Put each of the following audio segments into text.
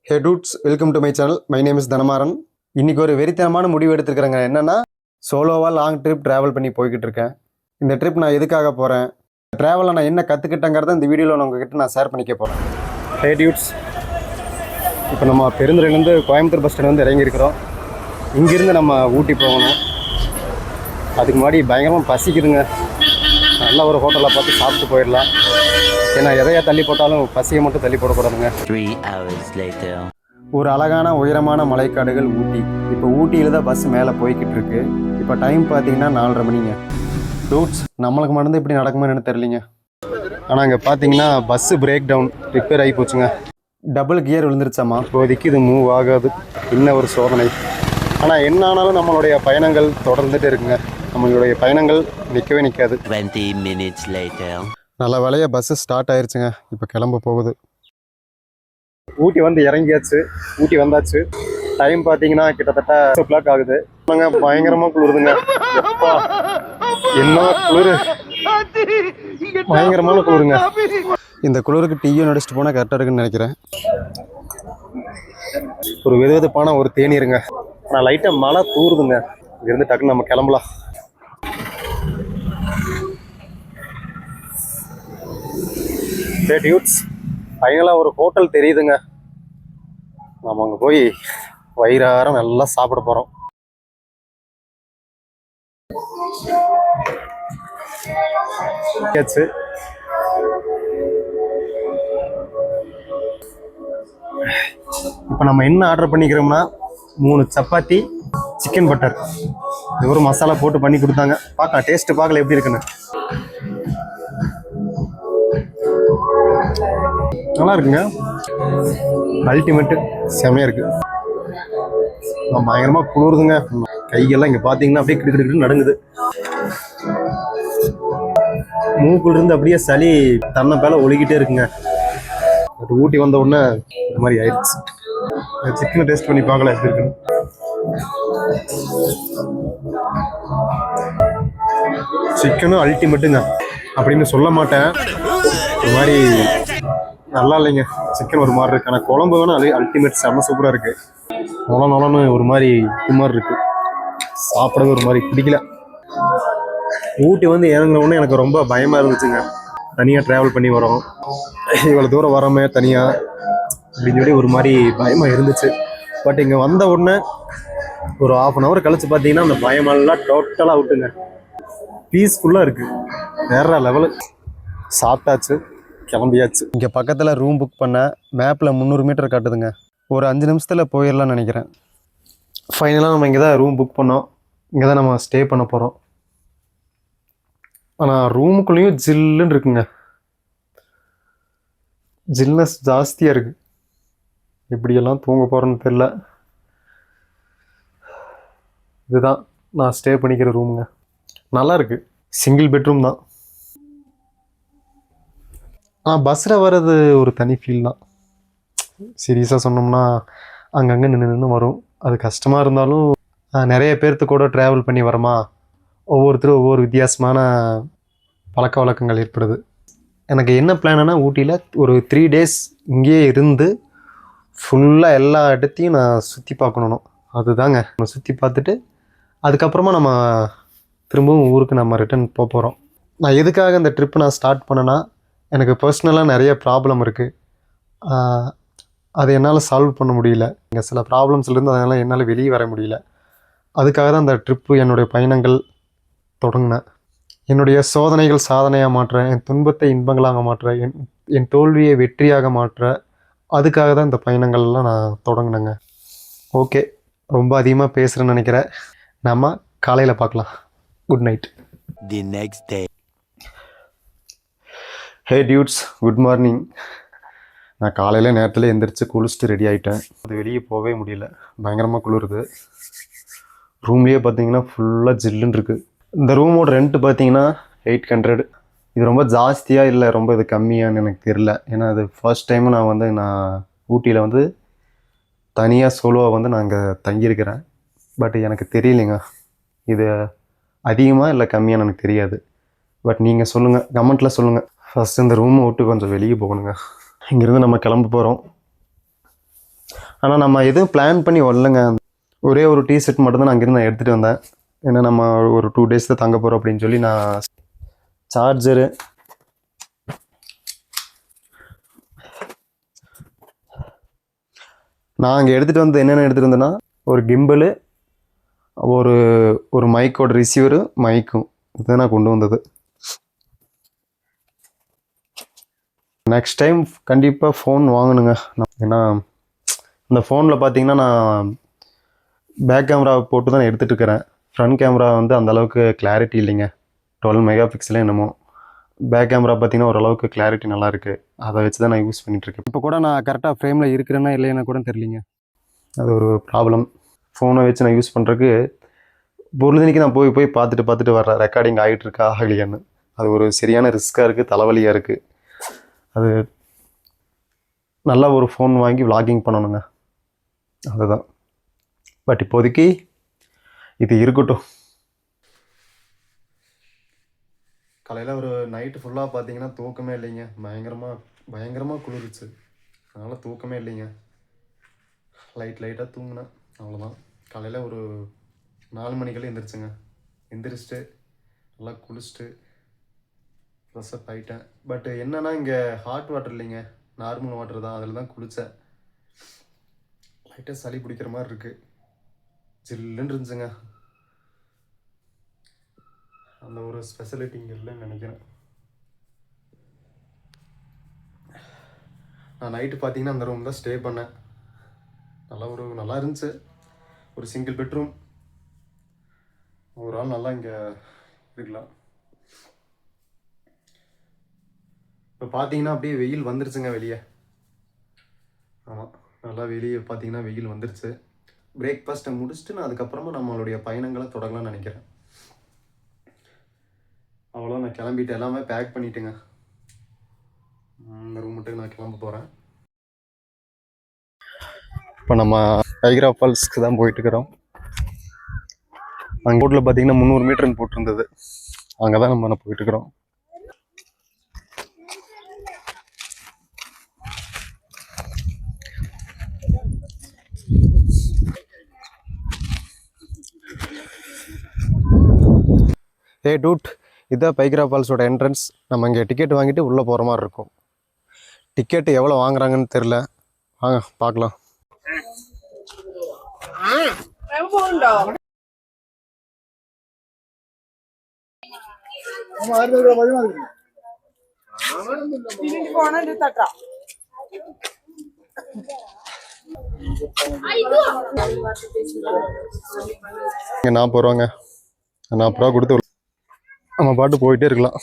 Hey dudes, welcome to my channel. My name is Dhanamaran. இன்னைக்கு ஒரு வெறித்தனமான முடிவு எடுத்துக்கிறேங்க. என்னன்னா சோலோவா லாங் ட்ரிப் டிராவல் பண்ணி போய்கிட்டு இருக்கேன். இந்த ட்ரிப் நான் எதுக்காக போறேன், டிராவல்ல நான் என்ன கத்துக்கிட்டேங்கறத இந்த வீடியோல உங்ககிட்ட நான் ஷேர் பண்ணிக்க போறேன். Hey dudes, இப்போ நம்ம பெருந்துறையிலேருந்து கோயம்புத்தூர் பஸ் ஸ்டாண்ட் வந்து இறங்கி இருக்கிறோம். இங்கிருந்து நம்ம ஊட்டி போகணும். அதுக்கு முன்னாடி பயங்கரமாக பசிக்குதுங்க. நல்ல ஒரு ஹோட்டலில் பார்த்து சாப்பிட்டு போயிடலாம். ஏன்னா எதையா தள்ளி போட்டாலும் பசியை மட்டும் தள்ளி போடக்கூடாதுங்க. 3 hours later. ஒரு அழகான உயரமான மலைக்காடுகள் ஊட்டி. இப்போ ஊட்டியில் தான் பஸ் மேலே போய்கிட்டு இருக்கு. இப்போ டைம் பார்த்தீங்கன்னா 4:30 மணிங்க. டூட்ஸ் நம்மளுக்கு மட்டும்தான் இப்படி நடக்குமான்னு தெரியலிங்க. ஆனால் இங்கே பார்த்தீங்கன்னா பஸ்ஸு பிரேக் டவுன் ரிப்பேர் ஆகி போச்சுங்க. டபுள் கியர் விழுந்துருச்சாமா. இப்போதைக்கு இது மூவ் ஆகாது. இன்னும் ஒரு சோதனை. ஆனால் என்ன ஆனாலும் நம்மளுடைய பயணங்கள் தொடர்ந்துகிட்டே இருக்குங்க. நம்மளுடைய பயணங்கள் நிற்கவே நிற்காது. 20 minutes later. நல்ல வேலையாக பஸ்ஸு ஸ்டார்ட் ஆயிடுச்சுங்க. இப்போ கிளம்ப போகுது. ஊட்டி வந்து இறங்கியாச்சு. ஊட்டி வந்தாச்சு. டைம் பார்த்தீங்கன்னா கிட்டத்தட்ட 6 o'clock ஆகுது. பயங்கரமாக குளிருதுங்க. எப்பா என்ன குளிர், பயங்கரமான குளிருங்க. இந்த குளிருக்கு டீயும் நடிச்சிட்டு போனால் கரெக்டாக இருக்குன்னு நினைக்கிறேன். ஒரு வெதுவெதுப்பான ஒரு தேநீருங்க. ஆனால் லைட்டாக மழை தூருதுங்க. இங்கேருந்து டக்குன்னு நம்ம கிளம்பலாம். டியூட்ஸ் ஃபைனலாக ஒரு ஹோட்டல் தெரியுதுங்க. நம்ம அங்கே போய் வயிறார நல்லா சாப்பிட போகிறோம். இப்போ நம்ம என்ன ஆர்டர் பண்ணிக்கிறோம்னா 3 சப்பாத்தி, சிக்கன் பட்டர். இது ஒரு மசாலா போட்டு பண்ணி கொடுத்தாங்க. பார்க்கலாம், டேஸ்ட்டு பார்க்கல எப்படி இருக்குன்னு. நல்லா இருக்குங்க. அல்டிமேட்டு செமையாக இருக்குது. பயங்கரமாக குளிருதுங்க. கையெல்லாம் இங்கே பார்த்தீங்கன்னா அப்படியே கிடுக்கிட்டு நடுங்குது. மூக்குலேருந்து அப்படியே சளி தன்னை பேல ஒழுகிட்டே இருக்குங்க. பட் ஊட்டி வந்த உடனே இந்த மாதிரி ஆயிடுச்சு. சிக்கனை டேஸ்ட் பண்ணி பார்க்கல எப்படி இருக்குன்னு. சிக்கனும் அல்டிமேட்டுங்க அப்படின்னு சொல்ல மாட்டேன். ஒரு மாதிரி நல்லா இல்லைங்க. சிக்கன் ஒரு மாதிரி இருக்கு. ஆனால் குழம்பு வேணா அல்டிமேட் செம்ம சூப்பராக இருக்கு. நொலன்னு ஒரு மாதிரி இது மாதிரி இருக்கு. சாப்பிடவே ஒரு மாதிரி பிடிக்கல. ஊட்டி வந்து இறங்குன உடனே எனக்கு ரொம்ப பயமாக இருந்துச்சுங்க. தனியாக ட்ராவல் பண்ணி வரோம், இவ்வளோ தூரம் வரோமே தனியாக அப்படின்னு சொல்லி ஒரு மாதிரி பயமாக இருந்துச்சு. பட் இங்கே வந்த உடனே ஒரு 1/2 hour கழிச்சு பார்த்தீங்கன்னா அந்த பயமெல்லாம் டோட்டலாக விட்டுங்க. பீஸ்ஃபுல்லாக இருக்குது. வேற லெவலு. சாப்பிட்டாச்சு, கிளம்பியாச்சு. இங்கே பக்கத்தில் ரூம் புக் பண்ண மேப்பில் 300 மீட்டர் காட்டுதுங்க. ஒரு 5 நிமிஷத்தில் போயிடலாம்னு நினைக்கிறேன். ஃபைனலாக நம்ம இங்கே தான் ரூம் புக் பண்ணோம். இங்கே தான் நம்ம ஸ்டே பண்ண போகிறோம். ஆனால் ரூமுக்குள்ளேயும் ஜில்லுன்னு இருக்குங்க. ஜில்னஸ் ஜாஸ்தியாக இருக்குது. எப்படியெல்லாம் தூங்க போகிறேன்னு தெரில. இதுதான் நான் ஸ்டே பண்ணிக்கிற ரூமுங்க. நல்லா இருக்குது. சிங்கிள் பெட்ரூம் தான். பஸ்ஸில் வர்றது ஒரு தனி ஃபீல் தான். சீரியஸாக சொன்னோம்னா அங்கங்கே நின்று வரும். அது கஷ்டமாக இருந்தாலும் நிறைய பேர்த்து கூட ட்ராவல் பண்ணி வரோமா, ஒவ்வொருத்தரும் ஒவ்வொரு வித்தியாசமான பழக்க வழக்கங்கள் ஏற்படுது. எனக்கு என்ன பிளான்னா ஊட்டியில் ஒரு 3 days இங்கேயே இருந்து ஃபுல்லாக எல்லா இடத்தையும் நான் சுற்றி பார்க்கணும். அதுதாங்க நம்ம சுற்றி பார்த்துட்டு அதுக்கப்புறமா நம்ம திரும்பவும் ஊருக்கு நம்ம ரிட்டர்ன் போகிறோம். நான் எதுக்காக இந்த ட்ரிப்பு நான் ஸ்டார்ட் பண்ணேன்னா, எனக்கு பர்சனலாக நிறைய ப்ராப்ளம் இருக்குது. அதை என்னால் சால்வ் பண்ண முடியல. இங்கே சில ப்ராப்ளம்ஸ்லேருந்து அதனால் என்னால் வெளியே வர முடியல. அதுக்காக தான் இந்த ட்ரிப்பு, என்னுடைய பயணங்கள் தொடங்கினேன். என்னுடைய சோதனைகள் சாதனையாக மாற்ற, என் துன்பத்தை இன்பங்களாக மாற்ற, என் தோல்வியை வெற்றியாக மாற்ற, அதுக்காக தான் இந்த பயணங்கள்லாம் நான் தொடங்கினேங்க. ஓகே, ரொம்ப அதிகமாக பேசுகிறேன்னு நினைக்கிறேன். நம்ம காலையில் பார்க்கலாம். Good night. The next day. Hey dudes, good morning. நான் காலையில் நேரத்தில் எந்திரிச்சு குளிச்சுட்டு ரெடி ஆகிட்டேன். அது வெளியே போகவே முடியல. பயங்கரமாக குளிருது. ரூம்லேயே பார்த்தீங்கன்னா ஃபுல்லாக ஜில்லுன்னு இருக்குது. இந்த ரூமோட ரெண்ட்டு பார்த்தீங்கன்னா 800. இது ரொம்ப ஜாஸ்தியாக இல்லை ரொம்ப இது கம்மியான்னு எனக்கு தெரில. ஏன்னா அது ஃபர்ஸ்ட் டைமு நான் ஊட்டியில் வந்து தனியாக சோலோவாக வந்து நான் அங்கே தங்கியிருக்கிறேன். பட் எனக்கு தெரியலைங்க இது அதிகமாக இல்லை கம்மியான்னு எனக்கு தெரியாது. பட் நீங்கள் சொல்லுங்கள், கமெண்ட்டில் சொல்லுங்கள். ஃபஸ்ட்டு இந்த ரூமை விட்டு கொஞ்சம் வெளியே போகணுங்க. இங்கேருந்து நம்ம கிளம்ப போகிறோம். ஆனால் நம்ம எதுவும் பிளான் பண்ணி வரலங்க. ஒரே ஒரு டீ ஷர்ட் மட்டும்தான் நான் அங்கேருந்து எடுத்துகிட்டு வந்தேன். ஏன்னா நம்ம ஒரு 2 days தான் தங்க போகிறோம் அப்படின்னு சொல்லி. நான் சார்ஜரு, நான் அங்கே எடுத்துகிட்டு வந்து என்னென்ன எடுத்துகிட்டு வந்தேன்னா ஒரு கிம்பிளு, ஒரு ஒரு மைக்கோட ரிசீவரு, மைக்கும் இதுதான் நான் கொண்டு வந்தது. நெக்ஸ்ட் டைம் கண்டிப்பாக ஃபோன் வாங்கணுங்க. ஏன்னா இந்த ஃபோனில் பார்த்தீங்கன்னா நான் பேக் கேமரா போட்டு தான் எடுத்துகிட்டு இருக்கிறேன். ஃப்ரண்ட் கேமரா வந்து அந்தளவுக்கு கிளாரிட்டி இல்லைங்க. 12 மெகா என்னமோ. பேக் கேமரா பார்த்தீங்கன்னா ஓரளவுக்கு கிளாரிட்டி நல்லாயிருக்கு. அதை வச்சு தான் நான் யூஸ் பண்ணிகிட்ருக்கேன். இப்போ கூட நான் கரெக்டாக ஃப்ரேமில் இருக்கிறேன்னா இல்லைன்னா கூட தெரியலிங்க. அது ஒரு ப்ராப்ளம். ஃபோனை வச்சு நான் யூஸ் பண்ணுறதுக்கு பொழுதுனிக்கு நான் போய் பார்த்துட்டு வர்றேன் ரெக்கார்டிங் ஆகிட்டுருக்கா ஆகலையான்னு. அது ஒரு சரியான ரிஸ்க்காக இருக்குது, தலைவலியாக இருக்குது. அது நல்லா ஒரு ஃபோன் வாங்கி vlogging பண்ணணுங்க, அதுதான். பட் இப்போதைக்கு இது இருக்கட்டும். காலையில் ஒரு நைட்டு ஃபுல்லாக பார்த்தீங்கன்னா தூக்கமே இல்லைங்க. பயங்கரமாக குளிர்ச்சு. அதனால் தூக்கமே இல்லைங்க. லைட்டாக தூங்கினேன், அவ்வளோதான். காலையில் ஒரு 4 மணிக்கெல்லாம் எந்திரிச்சுங்க. எந்திரிச்சிட்டு நல்லா குளிச்சுட்டு ஃப்ரெஷ்அப் ஆகிட்டேன். பட் என்னென்னா இங்கே ஹாட் வாட்டர் இல்லைங்க, நார்மல் வாட்டர் தான். அதில் தான் குளித்தேன். லைட்டாக சளி பிடிக்கிற மாதிரி இருக்குது. ஜில்லுன்னு இருந்துச்சுங்க. அந்த ஒரு ஸ்பெஷலிட்டி இங்கே இல்லைன்னு நினைக்கிறேன். நான் நைட்டு பார்த்தீங்கன்னா அந்த ரூம் தான் ஸ்டே பண்ணேன். நல்லா இருந்துச்சு. ஒரு சிங்கிள் பெட்ரூம். ஒரு ஆள் நல்லா இங்கே இருக்கலாம். இப்போ பார்த்தீங்கன்னா அப்படியே வெயில் வந்துருச்சுங்க வெளியே. ஆமாம், நல்லா வெளியே பார்த்தீங்கன்னா வெயில் வந்துருச்சு. பிரேக்ஃபாஸ்ட்டை முடிச்சுட்டு நான் அதுக்கப்புறமா நம்மளுடைய பயணங்களை தொடங்கலாம்னு நினைக்கிறேன். அவ்வளோ நான் கிளம்பிட்டு எல்லாமே பேக் பண்ணிட்டேங்க. இந்த ரூமுட்டுக்கு நான் கிளம்ப போகிறேன். இப்போ நம்ம டைகரா ஃபால்ஸ்க்கு தான் போயிட்டுருக்கிறோம். அங்கே ரோட்டில் பார்த்தீங்கன்னா 300 மீட்டர்னு போட்டிருந்தது. அங்கே தான் நம்ம போயிட்டுருக்குறோம். டூட், இதுதான் பைக்ரா ஃபால்ஸோட என்ட்ரன்ஸ். நம்ம இங்கே டிக்கெட் வாங்கிட்டு உள்ளே போகிற மாதிரி இருக்கும். டிக்கெட்டு எவ்வளோ வாங்குறாங்கன்னு தெரில. வாங்க பார்க்கலாம். இங்கே 40 ரூபாங்க. 40 ரூபா கொடுத்து நம்ம பாட்டு போயிட்டே இருக்கலாம்.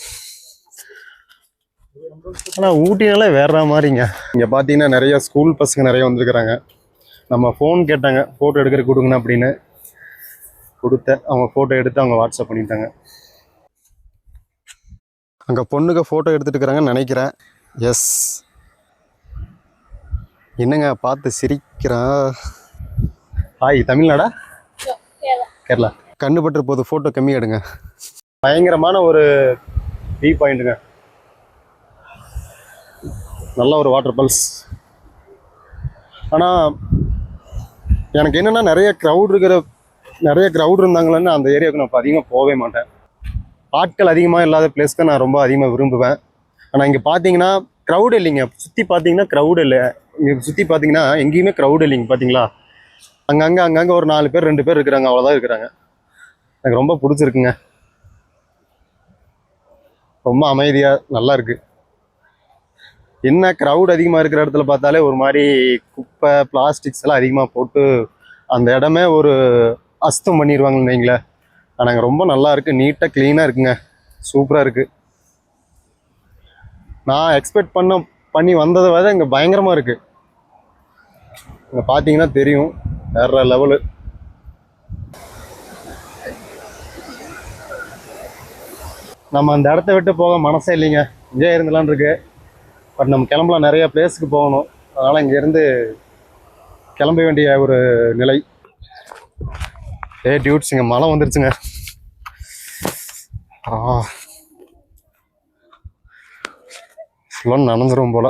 ஆனால் ஊட்டினாலே வேற மாதிரிங்க. இங்கே பார்த்தீங்கன்னா நிறைய ஸ்கூல் பசங்க நிறைய வந்துருக்குறாங்க. நம்ம ஃபோன் கேட்டாங்க, ஃபோட்டோ எடுக்கிற கொடுங்கண்ணா அப்படின்னு கொடுத்தேன். அவங்க ஃபோட்டோ எடுத்து அவங்க வாட்ஸ்அப் பண்ணிட்டாங்க. அங்கே பொண்ணுங்க ஃபோட்டோ எடுத்துட்டு இருக்கிறாங்கன்னு நினைக்கிறேன். எஸ், என்னங்க பார்த்து சிரிக்கிறான். ஹாய், தமிழ்நாடா? கேரளா. கண்ணு பட்டு போது ஃபோட்டோ கம்மி எடுங்க. பயங்கரமான ஒரு வியூ பாயிண்ட்டுங்க. நல்ல ஒரு வாட்டர் ஃபால்ஸ். ஆனால் எனக்கு என்னென்னா நிறைய க்ரௌட் இருந்தாங்களேன்னு அந்த ஏரியாவுக்கு நான் இப்போ அதிகமாக போகவே மாட்டேன். ஆட்கள் அதிகமாக இல்லாத பிளேஸ்க்கு நான் ரொம்ப அதிகமாக விரும்புவேன். ஆனால் இங்கே பார்த்தீங்கன்னா க்ரௌடு இல்லைங்க. சுற்றி பார்த்தீங்கன்னா க்ரௌடு இல்லை. இங்கே சுற்றி பார்த்தீங்கன்னா எங்கேயுமே க்ரௌடு இல்லைங்க. பார்த்தீங்களா, அங்கங்கே ஒரு 4 பேர் 2 பேர் இருக்கிறாங்க, அவ்வளோதான் இருக்கிறாங்க. எனக்கு ரொம்ப பிடிச்சிருக்குங்க. ரொம்ப அமைதியாக நல்லா இருக்குது. என்ன க்ரௌட் அதிகமாக இருக்கிற இடத்துல பார்த்தாலே ஒரு மாதிரி குப்பை பிளாஸ்டிக்ஸ் எல்லாம் அதிகமாக போட்டு அந்த இடமே ஒரு அசுத்தம் பண்ணிடுவாங்கன்னு வைங்களேன். ஆனால் அங்கே ரொம்ப நல்லா இருக்குது, நீட்டாக க்ளீனாக இருக்குங்க, சூப்பராக இருக்குது. நான் எக்ஸ்பெக்ட் பண்ணி வந்ததை விட இங்கே பயங்கரமாக இருக்குது. இங்கே பார்த்தீங்கன்னா தெரியும், வேற லெவலு. நம்ம அந்த இடத்த விட்டு போக மனசே இல்லைங்க. இங்கே இருந்தலான் இருக்கு. பட் நம்ம கிளம்பலாம், நிறைய பிளேஸுக்கு போகணும். அதனால் இங்கேருந்து கிளம்ப வேண்டிய ஒரு நிலை. டியூட்ஸ், இங்கே மழை வந்துருச்சுங்க. ஃபுல்லாக நனைஞ்சிரும் போல்.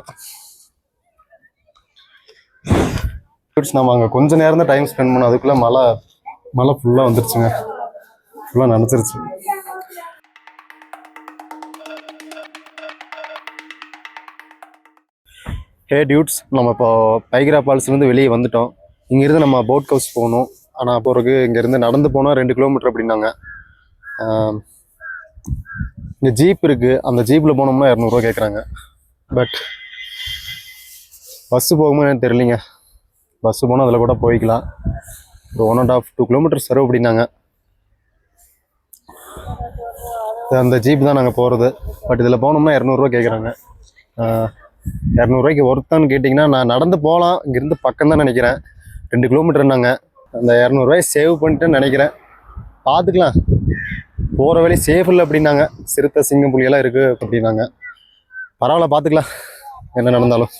நம்ம அங்கே கொஞ்ச நேரம் தான் டைம் ஸ்பெண்ட் பண்ணோம், அதுக்குள்ளே மழை ஃபுல்லாக வந்துருச்சுங்க, ஃபுல்லாக நனைச்சிருச்சு. ஹே டியூட்ஸ், நம்ம இப்போ பைக்ரா ஃபால்ஸ்லேருந்து வெளியே வந்துட்டோம். இங்கேருந்து நம்ம போட் ஹவுஸ் போகணும். ஆனால் போகிறதுக்கு இங்கேருந்து நடந்து போனால் 2 கிலோமீட்டர் அப்படின்னாங்க. இங்கே ஜீப் இருக்குது, அந்த ஜீப்பில் போனோம்னா 200 ரூபா கேட்குறாங்க. பட் பஸ்ஸு போகும்போது எனக்கு தெரியலிங்க. பஸ்ஸு போனால் அதில் கூட போய்க்கலாம். ஒரு 1.5-2 கிலோமீட்டர் சர்வ் அப்படின்னாங்க. அந்த ஜீப் தான் நாங்கள் போகிறது. பட் இதில் போனோம்னா 200 ரூபா கேட்குறாங்க. 200 ரூபாய்க்கு ஒருத்தான்னு கேட்டிங்கன்னா நான் நடந்து போகலாம், இங்கேருந்து பக்கம் தான் நினைக்கிறேன், 2 கிலோமீட்டர்னாங்க. அந்த 200 ரூபாய் சேவ் பண்ணிட்டேன்னு நினைக்கிறேன். பார்த்துக்கலாம், போகிற வழி சேஃப் இல்லை அப்படின்னாங்க. சிறுத்தை சிங்கம் புலியெல்லாம் இருக்குது அப்படின்னாங்க. பரவாயில்ல, பார்த்துக்கலாம், என்ன நடந்தாலும்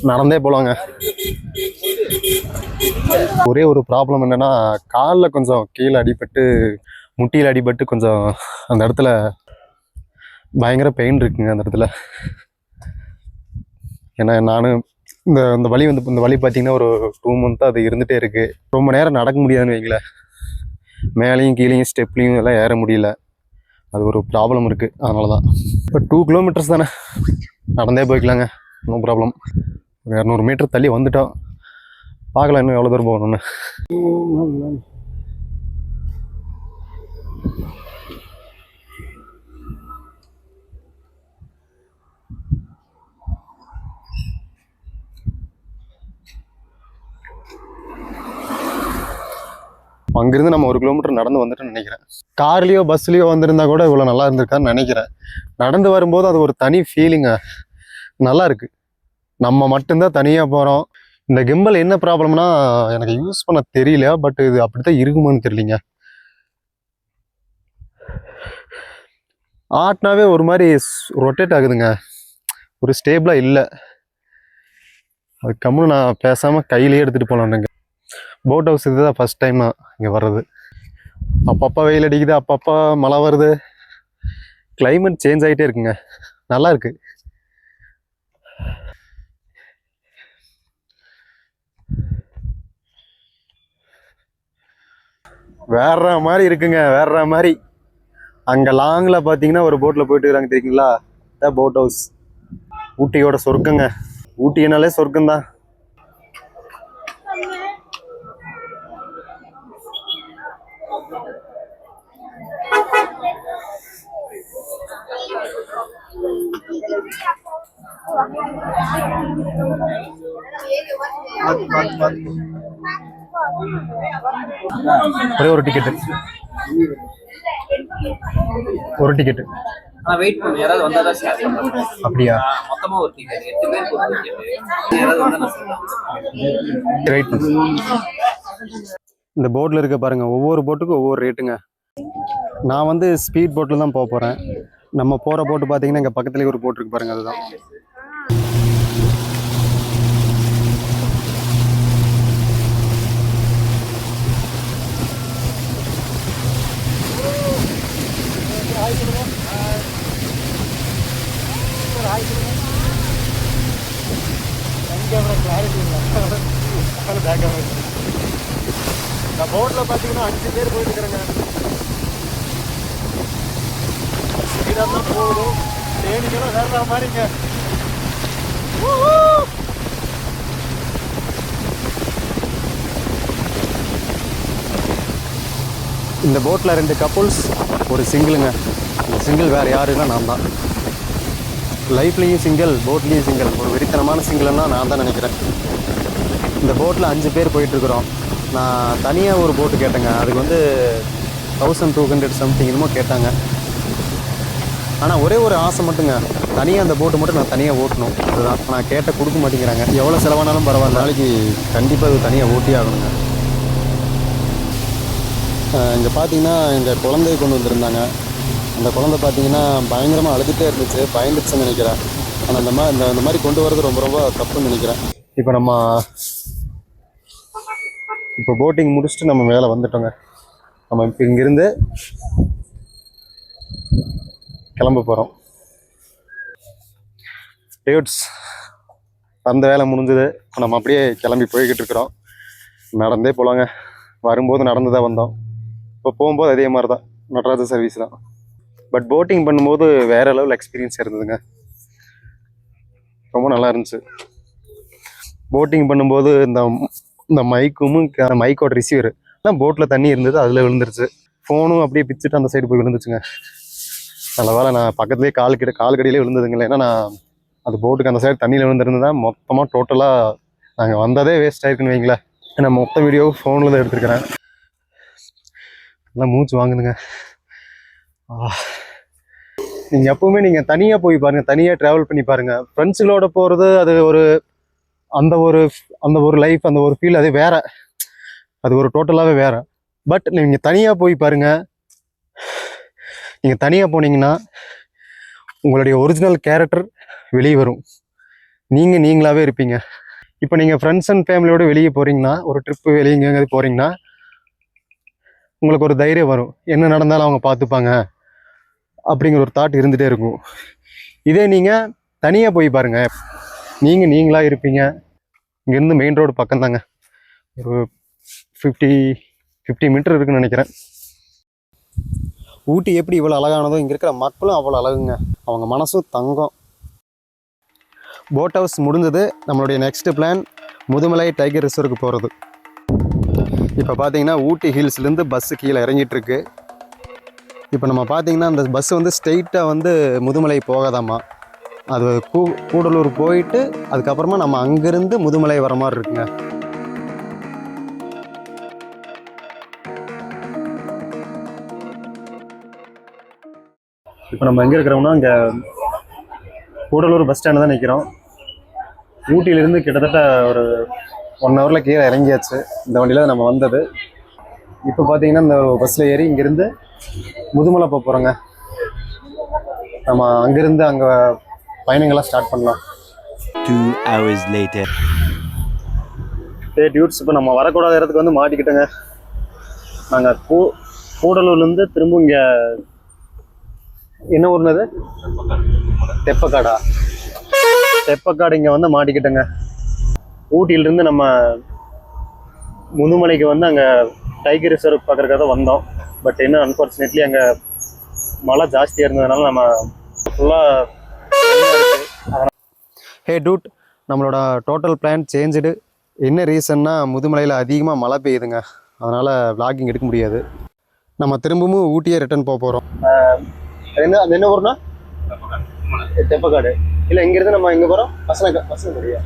நடந்தே போகலாங்க. ஒரே ஒரு ப்ராப்ளம் என்னென்னா, காலில் கொஞ்சம் கீழே அடிபட்டு, முட்டியில் அடிபட்டு கொஞ்சம் அந்த இடத்துல பயங்கர பெயின் இருக்குங்க அந்த இடத்துல. ஏன்னா நான் இந்த வலி இந்த வலி பார்த்தீங்கன்னா ஒரு 2 மந்த்தாக அது இருந்துகிட்டே இருக்குது. ரொம்ப நேரம் நடக்க முடியாதுன்னு வைங்களேன். மேலேயும் கீழேயும் ஸ்டெப்லேயும் எல்லாம் ஏற முடியல. அது ஒரு ப்ராப்ளம் இருக்குது, அதனால தான். இப்போ 2 கிலோமீட்டர்ஸ் தானே, நடந்தே போய்க்கலாங்க, நோ ப்ராப்ளம். 200 மீட்டர் தள்ளி வந்துட்டோம். பார்க்கலாம் இன்னும் எவ்வளோ தூரம் போகணுன்னு. அங்கிருந்து நம்ம 1 கிலோமீட்டர் நடந்து வந்துட்டோம்னு நினைக்கிறேன். கார்லேயோ பஸ்லேயோ வந்திருந்தா கூட இவ்வளோ நல்லா இருந்திருக்கான்னு நினைக்கிறேன். நடந்து வரும்போது அது ஒரு தனி ஃபீலிங்க, நல்லா இருக்கு. நம்ம மட்டும்தான் தனியாக போகிறோம். இந்த கிம்பல் என்ன ப்ராப்ளம்னா எனக்கு யூஸ் பண்ண தெரியல. பட் இது அப்படித்தான் இருக்குமான்னு தெரியலிங்க. ஆட்டினாவே ஒரு மாதிரி ரொட்டேட் ஆகுதுங்க, ஒரு ஸ்டேபிளாக இல்லை. அது கம்முன்னு நான் பேசாமல் கையிலேயே எடுத்துகிட்டு போகலான்னுங்க. போட் ஹவுஸ் இதுதான் ஃபஸ்ட் டைம் நான் இங்கே வர்றது. அப்பப்போ வெயில் அடிக்குது, அப்பப்போ மழை வருது, கிளைமேட் சேஞ்ச் ஆகிட்டே இருக்குங்க, நல்லா இருக்கு. வேற மாதிரி இருக்குங்க, வேற மாதிரி. அங்கே லாங்கில் பார்த்தீங்கன்னா ஒரு போட்டில் போயிட்டு இருக்காங்க தெரியுங்களா, அதான் போட் ஹவுஸ். ஊட்டியோட சொர்க்கங்க, ஊட்டினாலே சொர்க்கம்தான். ஒரே ஒரு டிக்கெட்டு, ஒரு டிக்கெட்டு. வெயிட் பண்ணு, யாராவது வந்தா தான் ஷேர் பண்ணுவோம். அப்படியா? மொத்தமா ஒரு டிக்கெட், 8 பேருக்கு ஒரு டிக்கெட். யாராவது வந்தா நான் சொல்றேன். ரைட். இந்த போர்டில் இருக்க பாருங்க, ஒவ்வொரு போட்டுக்கும் ஒவ்வொரு ரேட்டுங்க. நான் வந்து ஸ்பீட் போட்டில் தான் போக போகிறேன். நம்ம போகிற போட்டு பார்த்தீங்கன்னா இங்கே பக்கத்துலேயே ஒரு போட் இருக்கு பாருங்க, அதுதான். இந்த போட்டில் பார்த்தீங்கன்னா 5 பேர் போயிட்டு இருக்கிறாங்க. ஸ்பீடாக போகுது, தேனிக்கெல்லாம் வேற மாதிரிங்க. இந்த போட்டில் 2 கப்புள்ஸ், ஒரு சிங்கிளுங்க. இந்த சிங்கிள் வேறு யாருன்னா நான் தான். லைஃப்லேயும் சிங்கிள், போட்லேயும் சிங்கிள். ஒரு வெறித்தனமான சிங்கிள்னா நான் தான் நினைக்கிறேன். இந்த போட்டில் 5 பேர் போயிட்டுருக்குறோம். நான் தனியாக ஒரு போட்டு கேட்டேங்க, அதுக்கு வந்து 1200 சம்திங் என்னமோ கேட்டாங்க. ஆனால் ஒரே ஒரு ஆசை மட்டுங்க, தனியாக அந்த போட்டு மட்டும் நான் தனியாக ஓட்டணும், அதுதான். நான் கேட்ட கொடுக்க மாட்டேங்கிறாங்க. எவ்வளோ செலவானாலும் பரவாயில்ல, நாளைக்கு கண்டிப்பாக அது தனியாக ஓட்டி ஆகணுங்க. இங்கே பார்த்தீங்கன்னா எங்கள் குழந்தைய கொண்டு வந்திருந்தாங்க. அந்த குழந்தை பார்த்தீங்கன்னா பயங்கரமாக அழுதுகிட்டே இருந்துச்சு, பயந்துச்சுன்னு நினைக்கிறேன். ஆனால் இந்த மாதிரி கொண்டு வர்றது ரொம்ப ரொம்ப தப்புன்னு நினைக்கிறேன். இப்போ போட்டிங் முடிச்சுட்டு நம்ம மேலே வந்துட்டோங்க. நம்ம இப்போ இங்கேருந்து கிளம்ப போகிறோம். டேட்ஸ் அந்த வேலை முடிஞ்சது. நம்ம அப்படியே கிளம்பி போய்கிட்டு இருக்கிறோம். நடந்தே போகலாங்க. வரும்போது நடந்து தான் வந்தோம். இப்போ போகும்போது அதே மாதிரி தான், நடராஜ சர்வீஸ் தான். பட் போட்டிங் பண்ணும்போது வேற லெவல் எக்ஸ்பீரியன்ஸ் இருந்ததுங்க. ரொம்ப நல்லா இருந்துச்சு. போட்டிங் பண்ணும்போது இந்த மைக்கோட ரிசீவர் ஆனால் போட்டில் தண்ணி இருந்தது, அதில் விழுந்துருச்சு. ஃபோனும் அப்படியே பிச்சுட்டு அந்த சைடு போய் விழுந்துச்சுங்க. நல்ல வேலை நான் பக்கத்துலேயே கால் கடியிலே விழுந்ததுங்களே. ஏன்னா நான் அது போட்டுக்கு அந்த சைடு தண்ணியில் விழுந்துருந்தா மொத்தமாக டோட்டலாக நாங்கள் வந்ததே வேஸ்ட் ஆயிருக்குன்னு வைங்களேன். நான் மொத்த வீடியோ ஃபோனில் தான் எடுத்துருக்கிறேன். நல்லா மூச்சு வாங்குதுங்க. நீங்கள் எப்பவுமே நீங்கள் தனியாக போய் பாருங்கள், தனியாக ட்ராவல் பண்ணி பாருங்கள். ஃப்ரெண்ட்ஸுகளோட போகிறது அது அந்த ஒரு லைஃப், அந்த ஒரு ஃபீல் அது வேற, அது ஒரு டோட்டலாகவே வேற. பட் நீங்கள் தனியாக போய் பாருங்க. நீங்கள் தனியாக போனீங்கன்னா உங்களுடைய ஒரிஜினல் கேரக்டர் வெளியே வரும். நீங்களாவே இருப்பீங்க. இப்போ நீங்கள் ஃப்ரெண்ட்ஸ் அண்ட் ஃபேமிலியோட வெளியே போகிறீங்கன்னா, ஒரு ட்ரிப்பு வெளியே எங்கேயாவது போகிறீங்கன்னா உங்களுக்கு ஒரு தைரியம் வரும். என்ன நடந்தாலும் அவங்க பார்த்துப்பாங்க அப்படிங்கிற ஒரு தாட் இருந்துகிட்டே இருக்கும். இதே நீங்கள் தனியாக போய் பாருங்கள், நீங்களாக இருப்பீங்க. இங்கேருந்து மெயின் ரோடு பக்கம் தாங்க, ஒரு 50 மீட்டர் இருக்குன்னு நினைக்கிறேன். ஊட்டி எப்படி இவ்வளோ அழகானதோ இங்கே இருக்கிற மக்களும் அவ்வளோ அழகுங்க. அவங்க மனசும் தங்கம். போட் ஹவுஸ் முடிஞ்சது. நம்மளுடைய நெக்ஸ்ட் பிளான் முதுமலை டைகர் ரிசர்வுக்கு போகிறது. இப்போ பார்த்தீங்கன்னா ஊட்டி ஹில்ஸ்லேருந்து பஸ்ஸு கீழே இறங்கிட்டு இருக்கு. இப்போ நம்ம பார்த்தீங்கன்னா அந்த பஸ் வந்து ஸ்ட்ரெயிட்டாக வந்து முதுமலை போகாதாம்மா. அது கூடலூர் போயிட்டு அதுக்கப்புறமா நம்ம அங்கேருந்து முதுமலை வர மாதிரி இருக்குங்க. இப்போ நம்ம எங்கே இருக்கிறோம்னா இங்கே கூடலூர் பஸ் ஸ்டாண்டு தான் நிற்கிறோம். ஊட்டியிலேருந்து கிட்டத்தட்ட ஒரு 1 ஹவரில் கீழே இறங்கியாச்சு. இந்த வண்டியில் தான் நம்ம வந்தது. இப்போ பார்த்தீங்கன்னா இந்த பஸ்ஸில் ஏறி இங்கேருந்து முதுமலை போக போகிறோங்க. நம்ம அங்கேருந்து அங்கே பயணங்கள்லாம் ஸ்டார்ட் பண்ணலாம். 2 hours later. டியூட்ஸ் இப்போ நம்ம வரக்கூடாத இடத்துக்கு வந்து மாட்டிக்கிட்டோங்க. நாங்கள் கூடலூர்லேருந்து திரும்ப இங்கே என்ன ஊர்னது, தெப்பக்காடு இங்கே வந்து மாட்டிக்கிட்டோங்க. ஊட்டியிலிருந்து நம்ம முதுமலைக்கு வந்து அங்கே டைகர் ரிசர்வ் பார்க்குறதுக்காக வந்தோம். பட் இன்னும் அன்ஃபார்ச்சுனேட்லி அங்கே மழை ஜாஸ்தியாக இருந்ததுனால நம்ம ஃபுல்லாக ஹே டூட், நம்மளோட டோட்டல் பிளான் சேஞ்சுடு. என்ன ரீசன்னா முதுமலையில் அதிகமாக மழை பெய்யுதுங்க, அதனால் விளாகிங் எடுக்க முடியாது. நம்ம திரும்பவும் ஊட்டியே ரிட்டர்ன் போக போகிறோம். அது என்ன ஊர்னா தெப்பக்காடு இல்லை. இங்கேருந்து நம்ம எங்கே போகிறோம், மசனக்குடியா.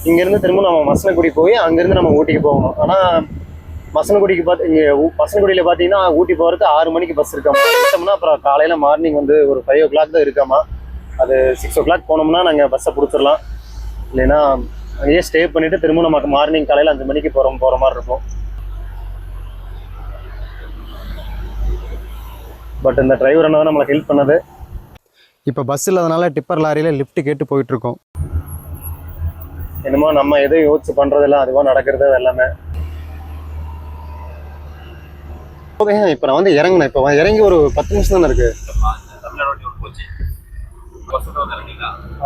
இங்கேருந்து திரும்ப நம்ம மசனக்குடி போய் அங்கேருந்து நம்ம ஊட்டிக்கு போகணும். ஆனால் மசனக்குடிக்கு இங்கே மசனக்குடியில் பார்த்தீங்கன்னா ஊட்டி போகிறதுக்கு 6 மணிக்கு பஸ் இருக்காமா. விட்டோம்னா அப்புறம் காலையில் மார்னிங் வந்து ஒரு 5 o'clock தான் இருக்காமா. அது 6 o'clock போனோம்னா நாங்கள் பஸ்ஸை பிடிச்சிடலாம். இல்லைன்னா அங்கேயே ஸ்டே பண்ணிவிட்டு திரும்ப நமக்கு மார்னிங் காலையில் 5 மணிக்கு போகிற மாதிரி இருக்கும். பட் இந்த டிரைவர் என்ன தான் நம்மளுக்கு ஹெல்ப் பண்ணது. இப்போ பஸ் இல்லாதனால டிப்பர் லாரியில் லிஃப்ட் கேட்டு போயிட்டுருக்கோம். என்னமோ நம்ம எதுவும் யோசிச்சு பண்ணுறதில்ல, அதுவாக நடக்கிறது எல்லாமே. ஓகேங்க, இப்போ நான் வந்து இறங்கினேன். இப்போ இறங்கி ஒரு 10 நிமிஷம் தானே இருக்குது.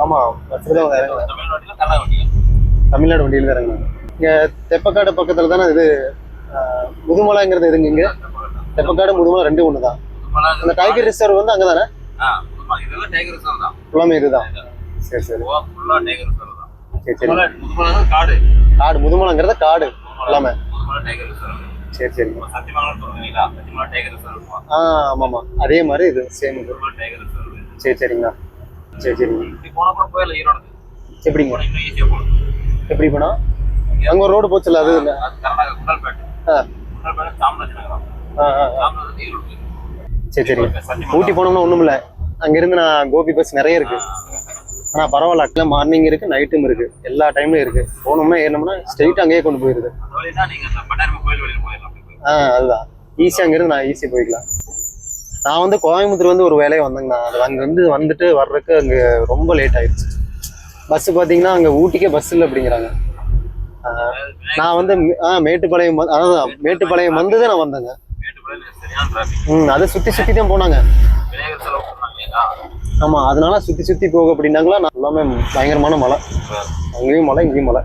ஆமாம், பஸ்ஸில் தான் இறங்கினேன். தமிழ்நாடு வண்டியில் தான் இறங்கினேன். இங்கே தெப்பக்காடு பக்கத்தில் தானே இது முதுமலைங்கிறது எதுங்க? இங்கே தெப்பக்காடு முதுமலை 2 ஒன்று தான். அந்த டைகர் ரிசர்வ் வந்து அங்கே தானே? ஃபுல்லாமே இதுதான். சரி சரி சரி சரி. காடு முதுமலைங்கிறத காடு எல்லாமே. சரி சரி. ஆமாம்மா, அதே மாதிரி இது சேம். சரி சரிங்கண்ணா. சரி சரிங்க. எப்படிங்க எப்படி போனா அங்கே ஒரு ரோடு போச்சுல்ல, அது இல்லை? சரி சரி. ஊட்டி போனோம்னா ஒன்றும் இல்லை, அங்கேருந்து நான் கோபி பஸ் நிறைய இருக்கு. ஆனால் பரவாயில்ல, அக்கெல்லாம் மார்னிங் இருக்கு, நைட்டும் இருக்கு, எல்லா டைம்லையும் இருக்கு. போனோம்னா ஏறினோம்னா ஸ்ட்ரெயிட் அங்கேயே கொண்டு போயிருது. அதுதான் ஈஸியாக அங்கேருந்து நான் ஈஸியாக போய்க்கலாம். நான் வந்து கோயம்புத்தூர் வந்து ஒரு வேலையை வந்தேங்கண்ணா. அது அங்கேருந்து வந்துட்டு வர்றதுக்கு அங்கே ரொம்ப லேட் ஆயிடுச்சு. பஸ்ஸு பார்த்தீங்கன்னா அங்கே ஊட்டிக்கே பஸ் இல்லை அப்படிங்கிறாங்க. நான் வந்து மேட்டுப்பாளையம், அதான் மேட்டுப்பாளையம் வந்து நான் வந்தேங்க. அதை சுற்றி தான் போனாங்க. ஆமாம், அதனால சுற்றி போக அப்படின்னாங்களா. நான் எல்லாமே பயங்கரமான மழை, அங்கேயும் மழை இங்கேயும் மழை.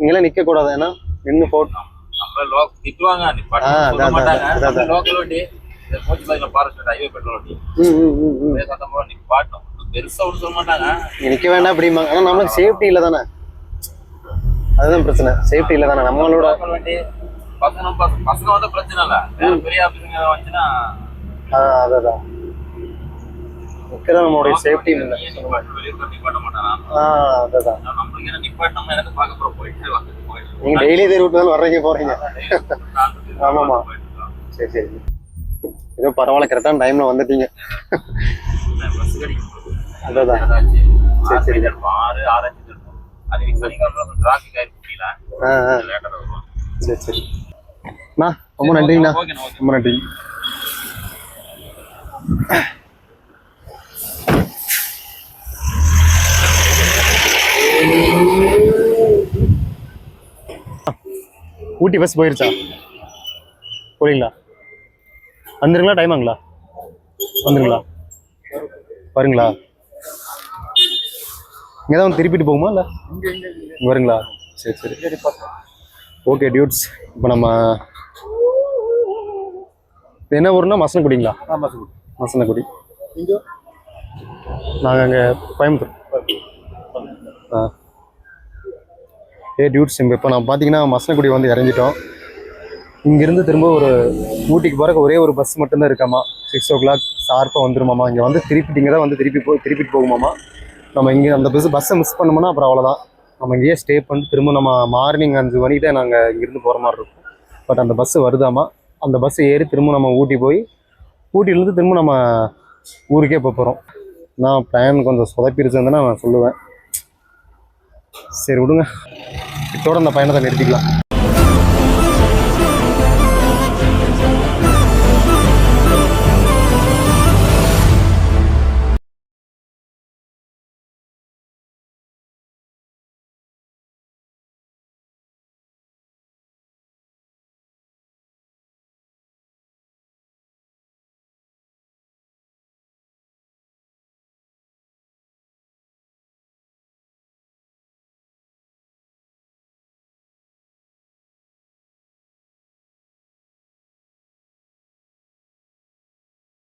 இங்கெல்லாம் நிற்கக்கூடாது, ஏன்னா நின்று போட்டு நம்ம திட்டுவாங்க லோக்கல் வண்டி போச்சு ஃபாரஸ்ட் ஹைவே பெட்ரோல் வண்டி சத்தம் நிப்பாட்டும் பெருசா ஒன்றும் சொல்ல மாட்டாங்க. நிற்க வேண்டாம் அப்படிம்பாங்க. ஆனால் நம்மளுக்கு சேஃப்டி இல்லை தானே, அதுதான் பிரச்சனை. சேஃப்டி இல்லை தானே நம்மளோட வண்டி. பசங்க வந்து பிரச்சனை இல்லை, பெரிய ஆஃபீஸுங்க வந்துச்சுன்னா அதான் நிற்கிற நம்மளுடைய சேஃப்டி இல்லை. நிப்பாட்ட மாட்டாங்க. அதான் நம்மளுக்கு என்ன நிப்பாட்டணும் எனக்கு பார்க்க போகிறோம் போயிட்டு நீங்கள் டெய்லி இதே ரூட் தான் வர்றீங்க போகிறீங்க. ஆமாம்மா, சரி. ஏதோ பரவாயில்ல, கரெக்டான டைமில் வந்துட்டீங்க. அதான் சரி. 6 அது சனிக்கிழமை டிராஃபிக் ஆகிருக்கீங்களா? சரி அண்ணா, ரொம்ப நன்றிங்கண்ணா, ரொம்ப நன்றி. ஊட்டி பஸ் போயிருச்சா? போறீங்களா? வந்துருங்களா? டைம் ஆங்களா? வந்துருங்களா? வருங்களா? இங்கே தான் திருப்பிட்டு போகுமா இல்லை இங்கே வருங்களா? சரி. ஓகே டியூட்ஸ், இப்போ நம்ம என்ன ஊருன்னா மசனக்குடிங்களா? மசனக்குடி. நாங்கள் அங்கே கோயம்புத்தூர். டியூட்ஸ், இப்போ நான் பார்த்தீங்கன்னா மசனக்குடி வந்து இறங்கிட்டோம். இங்கேருந்து திரும்ப ஒரு ஊட்டிக்கு போகிறக்கு ஒரே ஒரு பஸ் மட்டும்தான் இருக்காமா. 6 o'clock ஷார்ப்பாக வந்துருமாமா. இங்கே வந்து திருப்பிட்டு தான் வந்து திருப்பிட்டு போகுமாமா. நம்ம இங்கே அந்த பஸ்ஸை மிஸ் பண்ணோம்னா அப்புறம் அவ்வளோதான். நம்ம இங்கேயே ஸ்டே பண்ணிட்டு திரும்ப நம்ம மார்னிங் 5 மணிக்கு தான் நாங்கள் இங்கேருந்து போகிற மாதிரி இருக்கும். பட் அந்த பஸ்ஸு வருதாமா. அந்த பஸ்ஸு ஏறி திரும்ப நம்ம ஊட்டி போய் ஊட்டியிலேருந்து திரும்ப நம்ம ஊருக்கே போகிறோம். நான் பிளான் கொஞ்சம் சொதப்பிருச்சுன்னு நான் சொல்லுவேன். சரி விடுங்க, இதோட அந்த பயணத்தை நிறுத்திக்கலாம்.